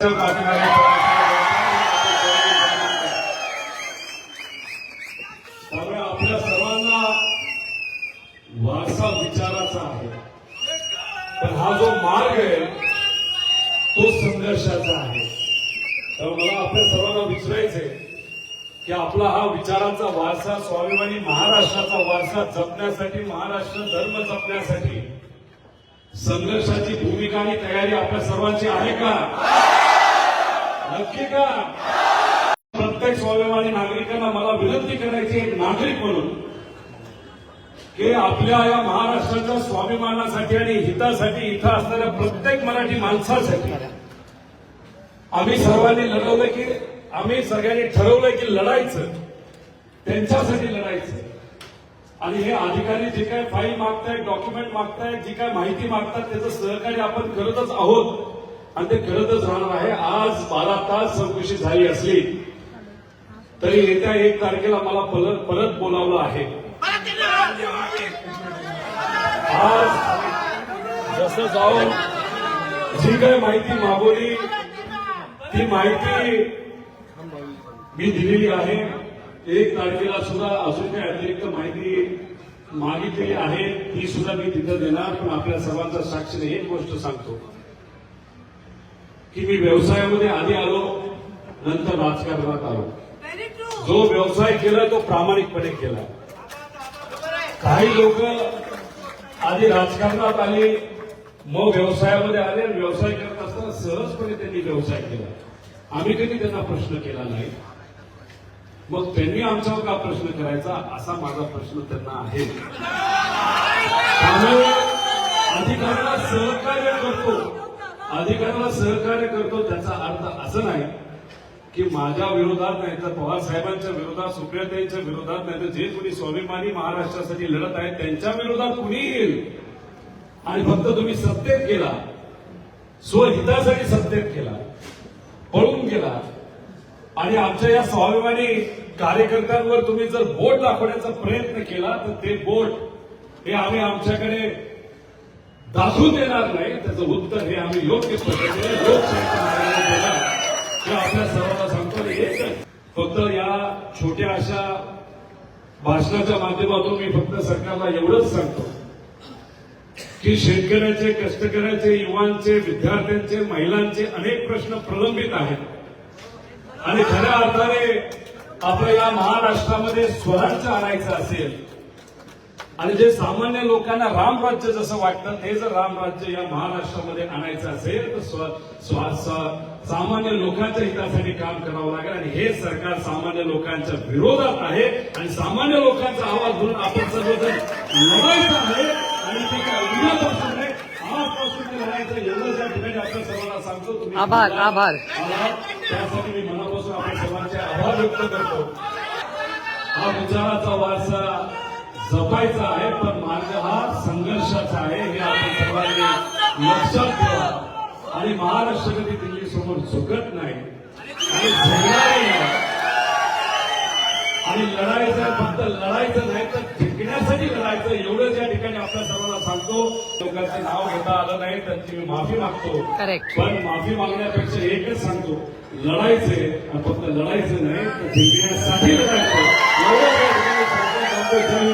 त्यामुळे आपल्या सर्वांना वारसा विचाराचा आहे, पण हा जो मार्ग आहे तो संघर्षाचा आहे. तर मला आपल्या सर्वांना विचारायचंय की आपला हा विचाराचा वारसा, स्वाभिमानी महाराष्ट्राचा वारसा जपण्यासाठी, महाराष्ट्र धर्म जपण्यासाठी संघर्षाची भूमिका आणि तयारी आपल्या सर्वांची आहे का? नक्की का? प्रत्येक स्वाभिमानी नागरिकांना मला विनंती करायची, एक नागरिक म्हणून, की आपल्या या महाराष्ट्राच्या स्वाभिमानासाठी आणि हितासाठी इथं असणाऱ्या प्रत्येक मराठी माणसासाठी आम्ही सर्वांनी लढवलं, की आम्ही सगळ्यांनी ठरवलंय की लढायचं, त्यांच्यासाठी लढायचं. आणि हे अधिकारी जे काय फाईल मागतायत, डॉक्युमेंट मागतायत, जी काय माहिती मागतात, त्याचं सहकार्य आपण करतच आहोत आणि ते करतच राहणार आहे. आज 12 तास चौकशी झाली असली तरी येत्या 1 तारखेला मला परत बोलावलं आहे. आज जसं जाऊन जी काय माहिती मागवली ती माहिती मी दिलेली आहे. 1 तारखेला सुद्धा अजून काही अतिरिक्त माहिती मागितलेली आहे, ती सुद्धा मी तिथं देणार. पण आपल्या सर्वांचा साक्षीने एक गोष्ट सांगतो की मी व्यवसायामध्ये आधी आलो, नंतर राजकारणात आलो. जो व्यवसाय केला तो प्रामाणिकपणे केला. काही लोक आधी राजकारणात आले, मग व्यवसायामध्ये आले आणि व्यवसाय करत असताना सहजपणे त्यांनी व्यवसाय केला. आम्ही कधी त्यांना प्रश्न केला नाही. मग त्यांनी आमच्यावर का प्रश्न करायचा, असा माझा प्रश्न त्यांना आहे. त्यामुळे अधिकाऱ्याला सहकार्य करतो त्याचा अर्थ असं नाही की माझ्या विरोधात नाही तर पवार साहेबांच्या विरोधात, सुप्रियाताईंच्या विरोधात, नाही तर जे कोणी स्वाभिमानी महाराष्ट्रासाठी लढत आहेत त्यांच्या विरोधात कुणी येईल आणि फक्त तुम्ही सत्तेत गेला, स्वहितासाठी सत्तेत गेला, पळून गेला आणि आमच्या या स्वाभिमानी कार्यकर्त्यांवर तुम्ही जर बोट दाखवण्याचा प्रयत्न केला तर ते बोट हे आम्ही आमच्याकडे दाखवून देणार नाही. त्याचं उत्तर हे आम्ही योग्य पद्धतीने लोकशाहीच्या देणार हे आपल्या सर्वांना सांगतो. फक्त या छोट्या अशा भाषणाच्या माध्यमातून मी फक्त सरकारला एवढंच सांगतो की शेतकऱ्याचे, कष्टकऱ्याचे, युवांचे, विद्यार्थ्यांचे, महिलांचे अनेक प्रश्न प्रलंबित आहेत आणि खऱ्या अर्थाने आपल्या या महाराष्ट्रामध्ये स्वराज्य आणायचं असेल आणि जे सामान्य लोकांना रामराज्य जसं वाटतं ते जर रामराज्य या महाराष्ट्रामध्ये आणायचं असेल तर सामान्य लोकांच्या हितासाठी काम करावं लागेल. आणि हे सरकार सामान्य लोकांच्या विरोधात आहे आणि सामान्य लोकांचा आवाज घेऊन आपण सर्वजण लढायचं आहे. आणि ते काय उद्यापासून नाही, आजपासून ते लढायचं, एवढं या ठिकाणी आपल्या सर्वांना सांगतो. आभार. त्यासाठी मी मनापासून आपण सर्वांचे आभार व्यक्त करतो. हा विचाराचा वारसा जपायचा आहे, पण मार्ग हा संघर्षाचा आहे हे आपण सर्वांनी लक्षात ठेवा. आणि महाराष्ट्र कधी दिल्ली समोर झुकत नाही आणि झुकणारही नाही. आणि लढायचं आहे, फक्त लढायचं नाही तर जिंकण्यासाठी लढायचं, एवढंच या ठिकाणी आपल्या सर्वांना सांगतो. लोकांचं नाव घेता आलं नाही त्यांची मी माफी मागतो, पण माफी मागण्यापेक्षा एकच सांगतो, लढायचंय, फक्त लढायचं नाही तर जिंकण्यासाठी लढायचं. एवढंच या ठिकाणी सांगतो.